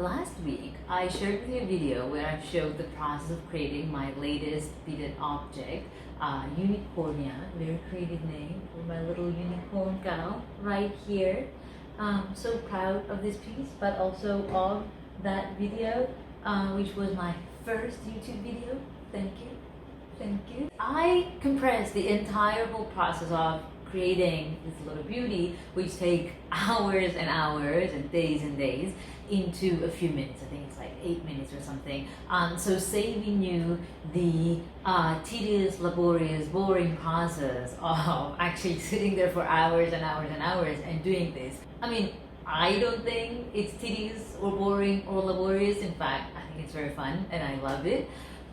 Last week, I shared with you a video where I showed the process of creating my latest beaded object, Unicornia, very creative name for my little unicorn cow right here. So proud of this piece, but also of that video, which was my first YouTube video. Thank you. Thank you. I compressed the entire whole process of creating this little beauty, which take hours and hours and days, into a few minutes. I think it's like 8 minutes or something. So saving you the tedious, laborious, boring process of actually sitting there for hours and hours and hours and doing this. I mean, I don't think it's tedious or boring or laborious. In fact, I think it's very fun and I love it.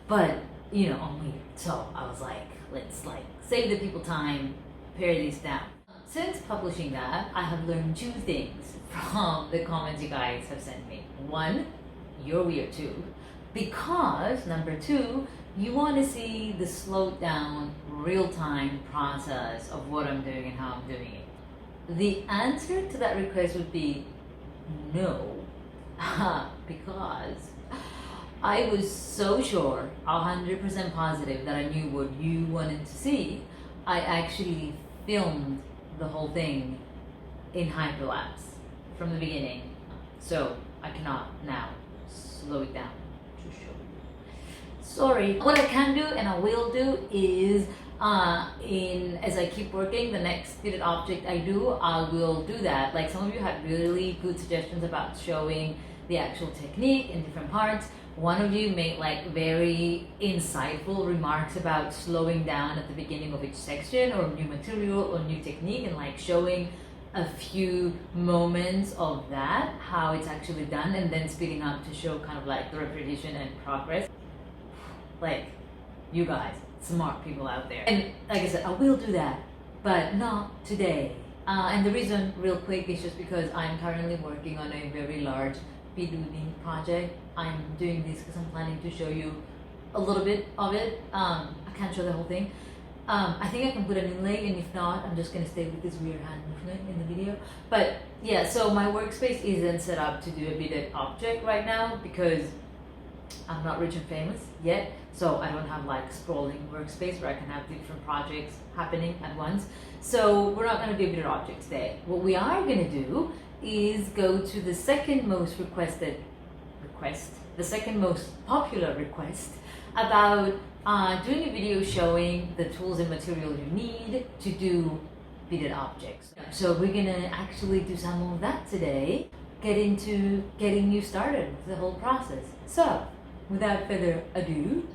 But you know, I'm weird, so I was like, let's save the people time, pare this down. Since publishing that, I have learned two things from the comments you guys have sent me. One, you're weird too, because number two, you want to see the slowed down, real-time process of what I'm doing and how I'm doing it. The answer to that request would be no, because I was so sure, 100% positive that I knew what you wanted to see. I actually filmed the whole thing in hyperlapse from the beginning. So I cannot now slow it down to show you. Sorry. What I can do and I will do is as I keep working, the next beaded object I do, I will do that. Like some of you had really good suggestions about showing the actual technique in different parts. One of you made very insightful remarks about slowing down at the beginning of each section or new material or new technique and showing a few moments of that, how it's actually done, and then speeding up to show kind of the repetition and progress. You guys, smart people out there. And like I said, I will do that, but not today. And the reason real quick is just because I'm currently working on a very large beading project. I'm doing this because I'm planning to show you a little bit of it. I can't show the whole thing. I think I can put an inlay, and if not, I'm just gonna stay with this weird hand movement in the video. But yeah, so my workspace isn't set up to do a beaded object right now because I'm not rich and famous yet. So I don't have sprawling workspace where I can have different projects happening at once. So we're not gonna do a beaded object today. What we are gonna do is go to the second most the second most popular request about doing a video showing the tools and material you need to do beaded objects. So we're gonna actually do some of that today, get into getting you started with the whole process. So without further ado,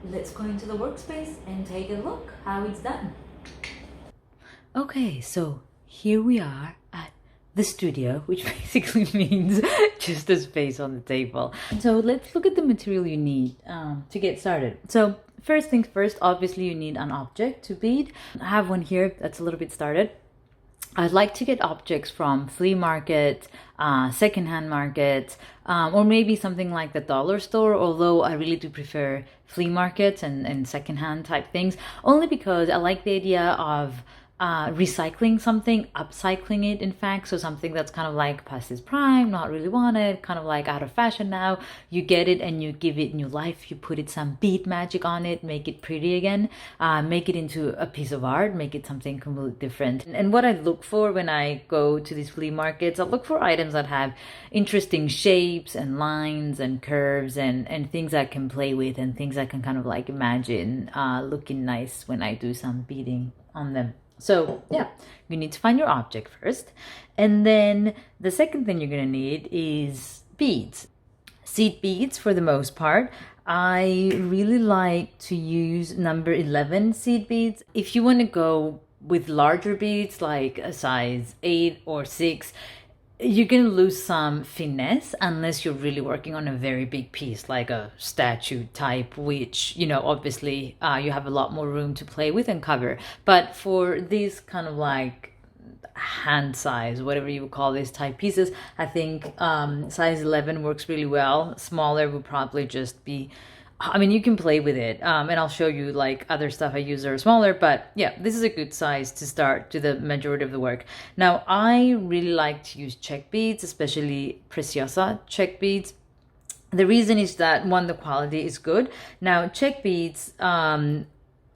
let's go into the workspace and take a look how it's done. Okay, so here we are at the studio, which basically means just a space on the table. So let's look at the material you need to get started. So first things first, obviously you need an object to bead. I have one here that's a little bit started. I'd like to get objects from flea market, secondhand market, or maybe something like the dollar store, although I really do prefer flea markets and secondhand type things, only because I like the idea of recycling something, upcycling it in fact. So something that's kind of past its prime, not really wanted, kind of out of fashion now, you get it and you give it new life, you put some bead magic on it, make it pretty again, make it into a piece of art, make it something completely different. And what I look for when I go to these flea markets, I look for items that have interesting shapes and lines and curves and things I can play with and things I can kind of imagine looking nice when I do some beading on them. So yeah, you need to find your object first. And then the second thing you're going to need is beads. Seed beads for the most part. I really like to use number 11 seed beads. If you want to go with larger beads like a size 8 or 6, you're going to lose some finesse unless you're really working on a very big piece like a statue type, which, obviously you have a lot more room to play with and cover. But for these kind of hand size, whatever you would call these type pieces, I think size 11 works really well. Smaller would probably just be I mean, you can play with it, and I'll show you like other stuff I use that are smaller, but yeah, this is a good size to start to the majority of the work. Now, I really like to use Czech beads, especially Preciosa Czech beads. The reason is that, one, the quality is good. Now, Czech beads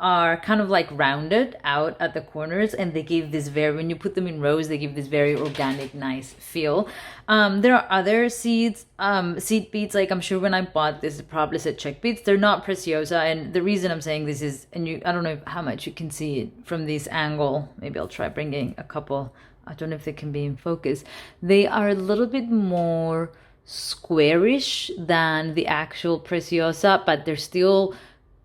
are kind of like rounded out at the corners, and they give this very, when you put them in rows, they give this very organic, nice feel. There are other seed beads, like I'm sure when I bought this, it probably said Czech beads. They're not Preciosa, and the reason I'm saying this is, and I don't know how much you can see it from this angle. Maybe I'll try bringing a couple. I don't know if they can be in focus. They are a little bit more squarish than the actual Preciosa, but they're still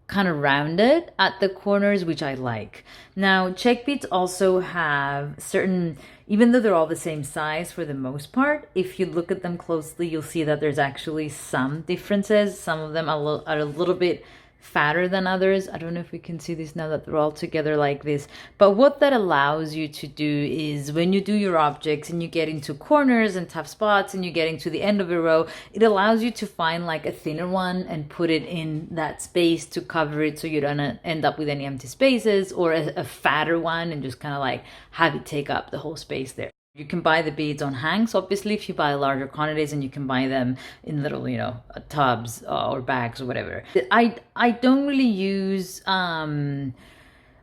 kind of rounded at the corners, which I like. Now, Czech beads also have certain, even though they're all the same size for the most part, if you look at them closely, you'll see that there's actually some differences. Some of them are a little bit fatter than others. I don't know if we can see this now that they're all together like this. But what that allows you to do is, when you do your objects and you get into corners and tough spots and you get into the end of a row, it allows you to find like a thinner one and put it in that space to cover it, so you don't end up with any empty spaces, or a fatter one and just kind of like have it take up the whole space there. You can buy the beads on hanks, obviously, if you buy larger quantities, and you can buy them in little, you know, tubs or bags or whatever. I don't really use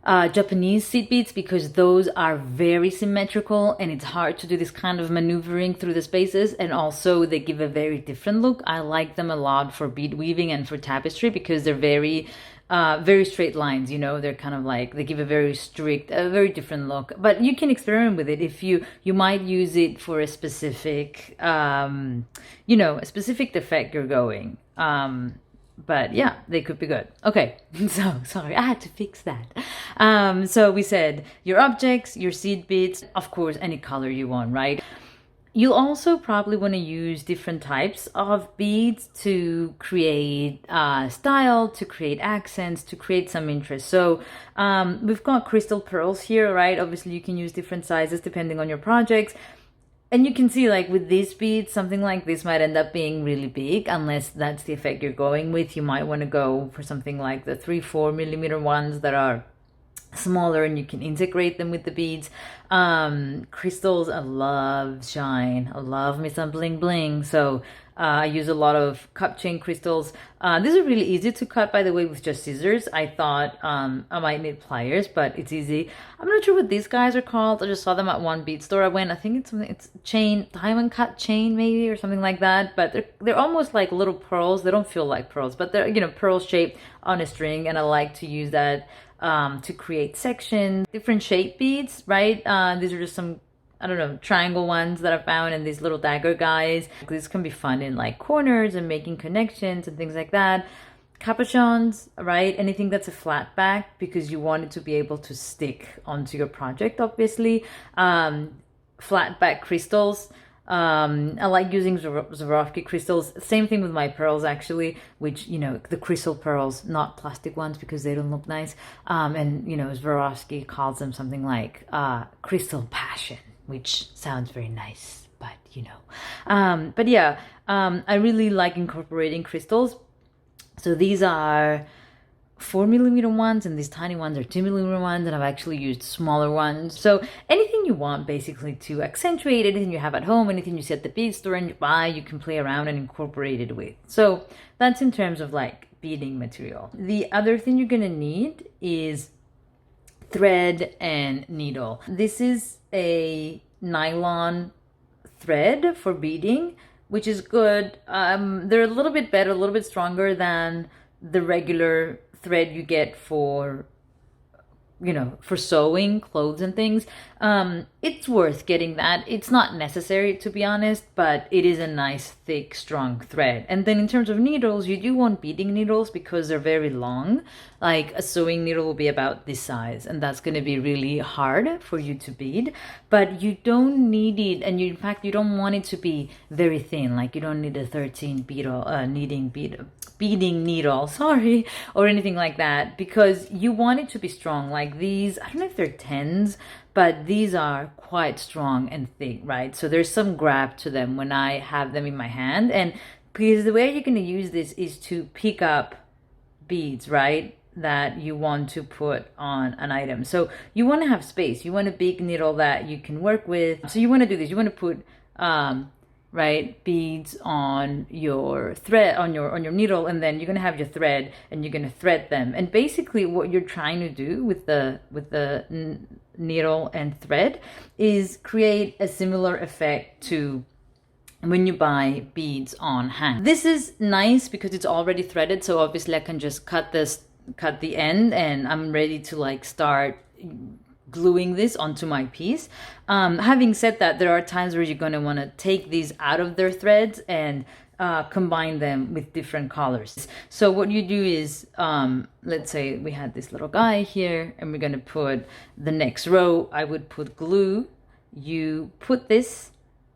Japanese seed beads, because those are very symmetrical and it's hard to do this kind of maneuvering through the spaces, and also they give a very different look. I like them a lot for bead weaving and for tapestry, because they're very straight lines, you know. They're kind of like, they give a very strict, a very different look. But you can experiment with it. If you might use it for a specific, you know, a specific effect you're going. But yeah, they could be good. Okay, so sorry, I had to fix that. So we said your objects, your seed beads, of course, any color you want, right? You'll also probably want to use different types of beads to create style, to create accents, to create some interest. So we've got crystal pearls here, right? Obviously, you can use different sizes depending on your projects. And you can see, like with these beads, something like this might end up being really big, unless that's the effect you're going with. You might want to go for something like the 3-4 millimeter ones that are smaller, and you can integrate them with the beads. Crystals, I love shine. I love me some bling bling. So I use a lot of cup chain crystals. These are really easy to cut, by the way, with just scissors. I thought I might need pliers, but it's easy. I'm not sure what these guys are called. I just saw them at one bead store I went. I think it's something, it's chain, diamond cut chain maybe, or something like that. But they're almost like little pearls. They don't feel like pearls, but they're, you know, pearl shaped on a string, and I like to use that to create sections, different shape beads, right? These are just some, I don't know, triangle ones that I found, and these little dagger guys. This can be fun in like corners and making connections and things like that. Cabochons, right? Anything that's a flat back, because you want it to be able to stick onto your project, obviously. Flat back crystals. I like using Swarovski crystals. Same thing with my pearls, actually, which, you know, the crystal pearls, not plastic ones, because they don't look nice. And, you know, Swarovski calls them something like crystal passion, which sounds very nice, but, you know. But yeah, I really like incorporating crystals. So these are 4 millimeter ones, and these tiny ones are 2 millimeter ones, and I've actually used smaller ones. So anything you want, basically, to accentuate, anything you have at home, anything you see at the bead store and you buy, you can play around and incorporate it with. So that's in terms of like beading material. The other thing you're gonna need is thread and needle. This is a nylon thread for beading, which is good. They're a little bit better, a little bit stronger than the regular thread you get for, you know, for sewing clothes and things. It's worth getting that. It's not necessary, to be honest, but it is a nice, thick, strong thread. And then in terms of needles, you do want beading needles, because they're very long. Like a sewing needle will be about this size, and that's going to be really hard for you to bead. But you don't need it, and in fact, you don't want it to be very thin. Like you don't need a 13 beading needle, sorry, or anything like that, because you want it to be strong. Like these, I don't know if they're 10s, but these are quite strong and thick, right? So there's some grab to them when I have them in my hand. And because the way you're going to use this is to pick up beads, right, that you want to put on an item. So you want to have space. You want a big needle that you can work with. So you want to do this. You want to put right, beads on your thread, on your needle, and then you're gonna have your thread and you're gonna thread them. And basically what you're trying to do with the needle and thread is create a similar effect to when you buy beads on hand. This is nice because it's already threaded, so obviously I can just cut the end and I'm ready to like start gluing this onto my piece. Having said that, there are times where you're going to want to take these out of their threads and combine them with different colors. So what you do is, let's say we had this little guy here and we're going to put the next row. I would put glue. You put this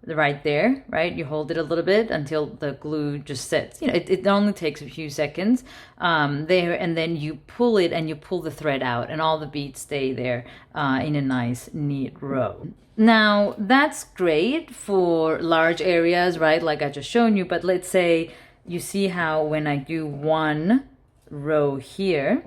right there, right? You hold it a little bit until the glue just sets. You know, it only takes a few seconds there, and then you pull it and you pull the thread out and all the beads stay there in a nice neat row. Now that's great for large areas, right? Like I just shown you, but let's say you see how when I do one row here,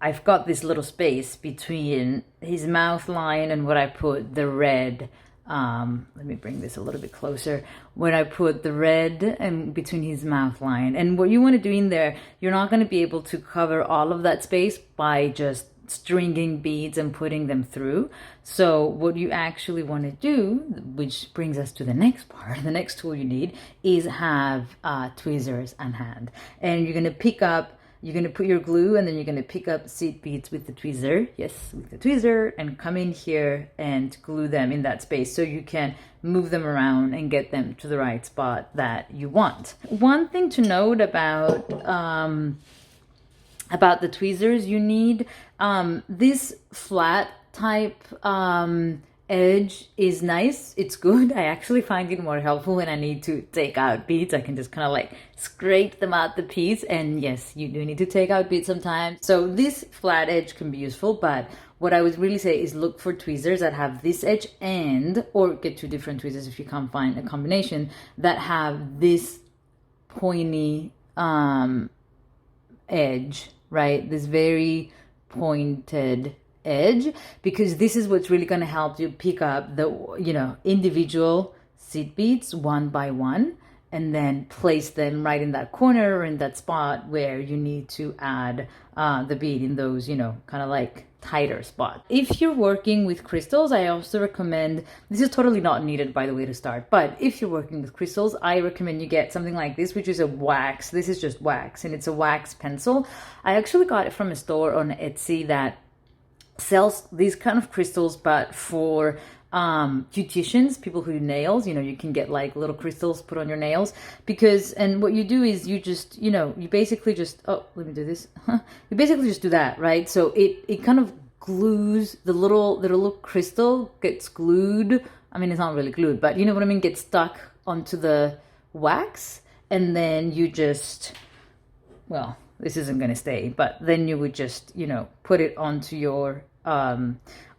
I've got this little space between his mouth line and what I put the red. Let me bring this a little bit closer. When I put the red and between his mouth line, and what you want to do in there, you're not going to be able to cover all of that space by just stringing beads and putting them through. So what you actually want to do, which brings us to the next part, the next tool you need is have tweezers on hand, and you're going to pick up. You're going to put your glue and then you're going to pick up seed beads with the tweezer. Yes, with the tweezer, and come in here and glue them in that space so you can move them around and get them to the right spot that you want. One thing to note about the tweezers, you need this flat type edge is nice. It's good. I actually find it more helpful when I need to take out beads. I can just kind of like scrape them out the piece, and yes, you do need to take out beads sometimes. So this flat edge can be useful, but what I would really say is look for tweezers that have this edge, and or get two different tweezers if you can't find a combination that have this pointy edge, right? This very pointed edge, because this is what's really going to help you pick up the, you know, individual seed beads one by one, and then place them right in that corner or in that spot where you need to add the bead in those, you know, kind of like tighter spot. If you're working with crystals, I also recommend, this is totally not needed by the way to start, but if you're working with crystals, I recommend you get something like this, which is a wax. This is just wax, and it's a wax pencil. I actually got it from a store on Etsy that sells these kind of crystals, but for beauticians, people who do nails. You know, you can get like little crystals put on your nails, because, and what you do is you just, you know, you basically just, oh, let me do this. You basically just do that, right? So it kind of glues the little crystal gets glued. I mean, it's not really glued, but you know what I mean, gets stuck onto the wax, and then you just, well, this isn't going to stay, but then you would just, you know, put it onto your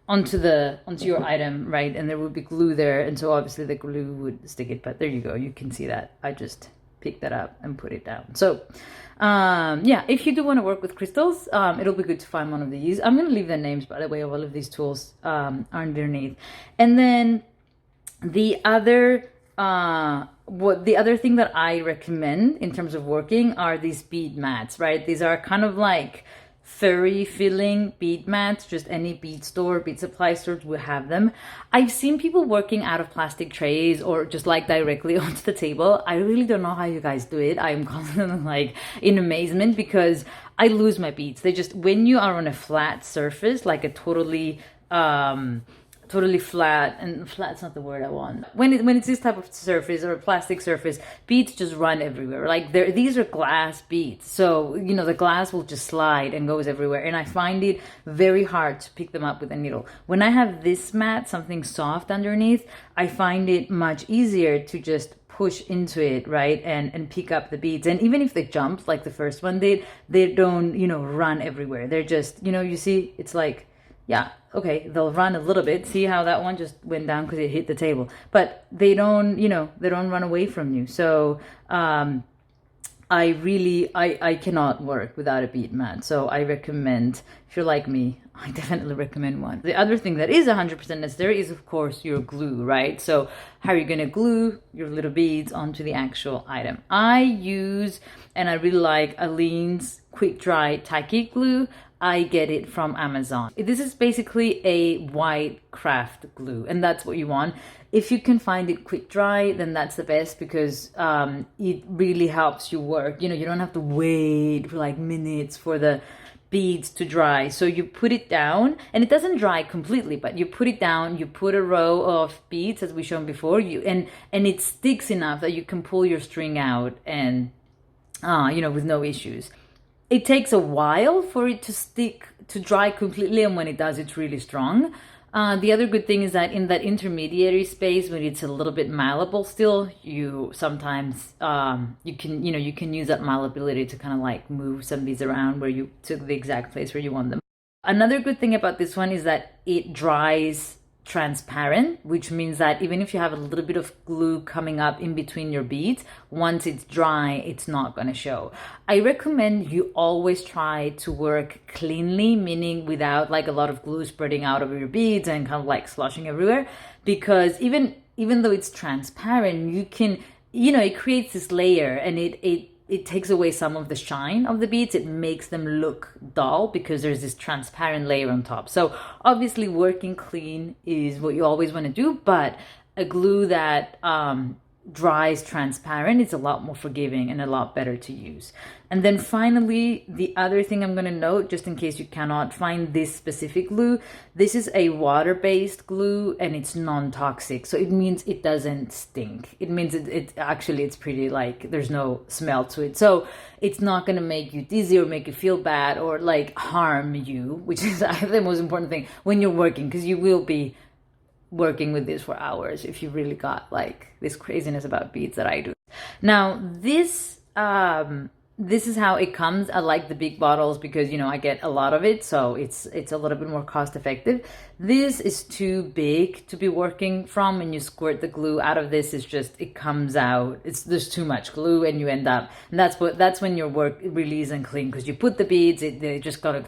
onto your item, right? And there would be glue there, and so obviously the glue would stick it. But there you go, you can see that I just picked that up and put it down. So yeah, if you do want to work with crystals, it'll be good to find one of these. I'm going to leave the names, by the way, of all of these tools underneath. And then the other the other thing that I recommend in terms of working are these bead mats, right? These are kind of like furry feeling bead mats. Just any bead store, bead supply stores will have them. I've seen people working out of plastic trays or just like directly onto the table. I really don't know how you guys do it. I'm constantly like in amazement because I lose my beads. They just, when you are on a flat surface, like a totally flat, and flat's not the word I want. When it's this type of surface or a plastic surface, beads just run everywhere. Like these are glass beads, so you know the glass will just slide and goes everywhere. And I find it very hard to pick them up with a needle. When I have this mat, something soft underneath, I find it much easier to just push into it, right, and pick up the beads. And even if they jump like the first one did, they don't, you know, run everywhere. They're just, you know, you see, it's like, yeah, okay, they'll run a little bit. See how that one just went down because it hit the table. But they don't, you know, they don't run away from you. So I cannot work without a bead mat. So I recommend, if you're like me, I definitely recommend one. The other thing that is 100% necessary is, of course, your glue, right? So how are you going to glue your little beads onto the actual item? I use, and I really like, Allene's quick dry tacky glue. I get it from Amazon. This is basically a white craft glue, and that's what you want. If you can find it quick dry, then that's the best, because it really helps you work. You know, you don't have to wait for like minutes for the beads to dry. So you put it down, and it doesn't dry completely, but you put it down, you put a row of beads as we shown before, and it sticks enough that you can pull your string out and you know, with no issues. It takes a while for it to stick, to dry completely, and when it does, it's really strong. The other good thing is that in that intermediary space, when it's a little bit malleable still, you sometimes you can use that malleability to kind of like move some beads around where you to the exact place where you want them. Another good thing about this one is that it dries transparent, which means that even if you have a little bit of glue coming up in between your beads, once it's dry, it's not going to show. I recommend you always try to work cleanly, meaning without like a lot of glue spreading out over your beads and kind of like sloshing everywhere, because even though it's transparent, you can, you know, it creates this layer, and it takes away some of the shine of the beads. It makes them look dull because there's this transparent layer on top. So obviously working clean is what you always want to do, but a glue that dries transparent is a lot more forgiving and a lot better to use. And then finally, the other thing I'm going to note, just in case you cannot find this specific glue, this is a water-based glue, and it's non-toxic. So it means it doesn't stink. It means it's pretty, like, there's no smell to it. So it's not going to make you dizzy or make you feel bad or like harm you, which is the most important thing when you're working, because you will be working with this for hours if you really got like this craziness about beads that I do. Now this is how it comes. I like the big bottles because, you know, I get a lot of it, so it's a little bit more cost effective. This is too big to be working from, and you squirt the glue out of this. It's just, it comes out, there's too much glue, and you end up, and that's when your work really isn't clean, because you put the beads, they just gotta,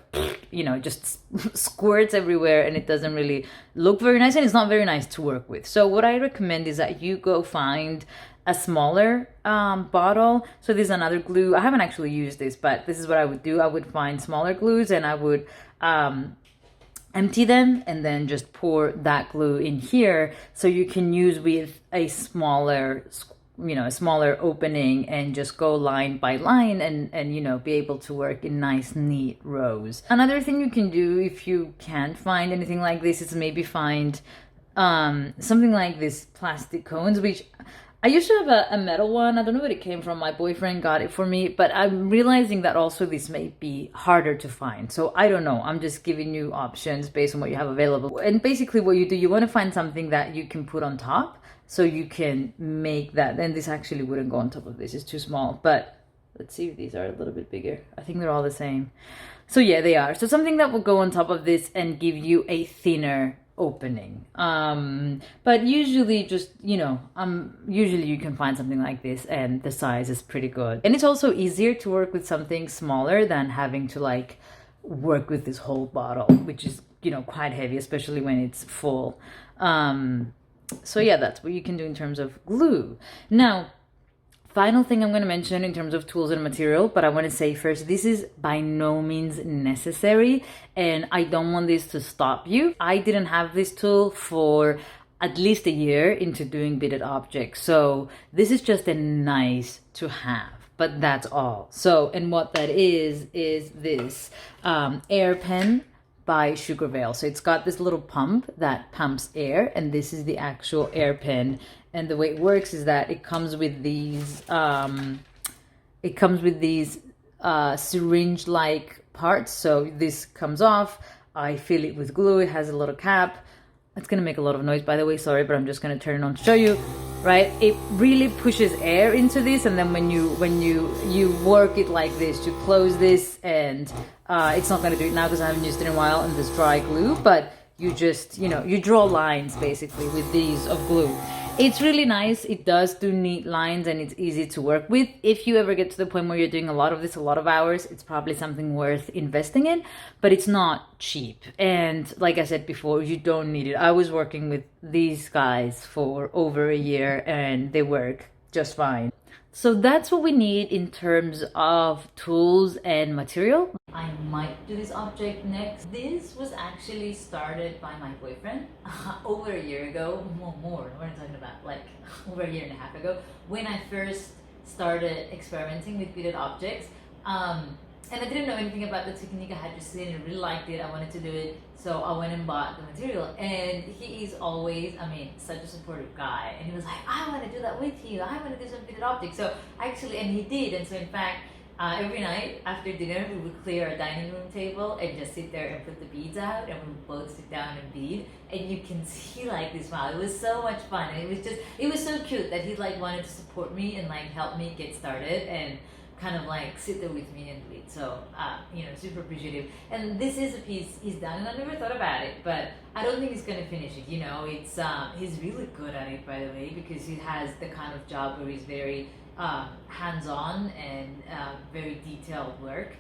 you know, just squirts everywhere, and it doesn't really look very nice, and it's not very nice to work with. So what I recommend is that you go find a smaller bottle. So this is another glue. I haven't actually used this, but this is what I would do. I would find smaller glues, and I would empty them and then just pour that glue in here, so you can use with a smaller, you know, a smaller opening, and just go line by line and you know, be able to work in nice neat rows. Another thing you can do if you can't find anything like this is maybe find something like this plastic cones, which I used to have a metal one. I don't know where it came from. My boyfriend got it for me, but I'm realizing that also this may be harder to find. So I don't know. I'm just giving you options based on what you have available. And basically what you do, you want to find something that you can put on top, so you can make that. And this actually wouldn't go on top of this. It's too small. But let's see if these are a little bit bigger. I think they're all the same. So yeah, they are. So something that will go on top of this and give you a thinner opening, but usually just, you know, usually you can find something like this, and the size is pretty good, and it's also easier to work with something smaller than having to like work with this whole bottle, which is, you know, quite heavy, especially when it's full. So yeah, that's what you can do in terms of glue. Now, final thing I'm going to mention in terms of tools and material, but I want to say first, this is by no means necessary, and I don't want this to stop you. I didn't have this tool for at least a year into doing beaded objects, so this is just a nice to have, but that's all. So, and what that is this air pen by Sugar Veil. So it's got this little pump that pumps air, and this is the actual air pen. And the way it works is that it comes with these syringe-like parts. So this comes off, I fill it with glue, it has a little cap. It's gonna make a lot of noise, by the way, sorry, but I'm just gonna turn it on to show you, right? It really pushes air into this, and then when you work it like this, you close this, and it's not gonna do it now because I haven't used it in a while, and this dry glue, but you just, you know, you draw lines basically with these of glue. It's really nice. It does do neat lines and it's easy to work with. If you ever get to the point where you're doing a lot of this, a lot of hours, it's probably something worth investing in, but it's not cheap. And like I said before, you don't need it. I was working with these guys for over a year and they work just fine. So that's what we need in terms of tools and material. I might do this object next. This was actually started by my boyfriend over a year ago, more, what am I talking about? Like over a year and a half ago, when I first started experimenting with beaded objects. And I didn't know anything about the technique. I had just seen it, really liked it, I wanted to do it. So I went and bought the material. And he is always, I mean, such a supportive guy. And he was like, I want to do that with you. I want to do some beaded objects. So actually, and he did. And so in fact, every night after dinner, we would clear our dining room table and just sit there and put the beads out. And we would both sit down and bead. And you can see like this smile. It was so much fun. And it was so cute that he like wanted to support me and like help me get started. And kind of like sit there with me and do it. So, you know, super appreciative. And this is a piece he's done, and I never thought about it, but I don't think he's gonna finish it. You know, it's he's really good at it, by the way, because he has the kind of job where he's very hands-on and very detailed work.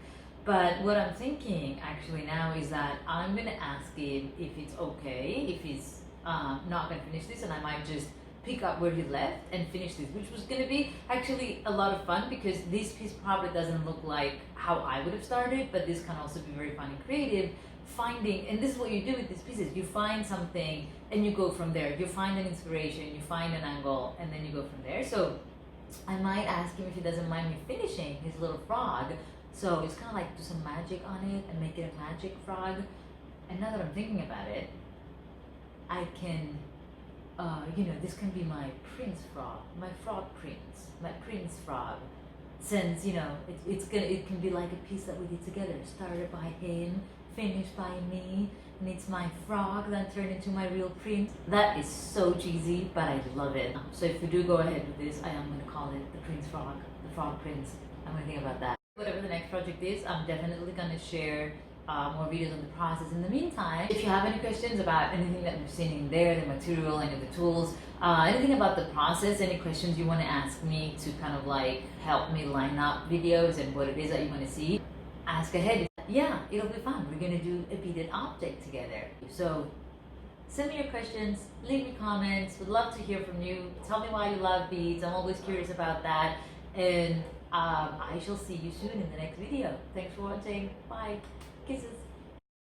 But what I'm thinking actually now is that I'm gonna ask him if it's okay, if he's not gonna finish this, and I might just pick up where he left and finish this, which was going to be actually a lot of fun because this piece probably doesn't look like how I would have started, but this can also be very fun and creative. Finding, and this is what you do with these pieces, you find something and you go from there. You find an inspiration, you find an angle, and then you go from there. So I might ask him if he doesn't mind me finishing his little frog. So it's kind of like do some magic on it and make it a magic frog. And now that I'm thinking about it, I can you know, this can be my prince frog, my frog prince, my prince frog. Since, you know, it can be like a piece that we did together, started by him, finished by me, and it's my frog that turned into my real prince. That is so cheesy, but I love it. So if we do go ahead with this, I am going to call it the prince frog, the frog prince. I'm going to think about that. Whatever the next project is, I'm definitely going to share more videos on the process. In the meantime, if you have any questions about anything that we've seen in there, the material, any of the tools, anything about the process, any questions you want to ask me to kind of like help me line up videos and what it is that you want to see, ask ahead. Yeah, it'll be fun. We're going to do a beaded object together. So send me your questions, leave me comments. Would love to hear from you. Tell me why you love beads. I'm always curious about that. And I shall see you soon in the next video. Thanks for watching. Bye. Kisses.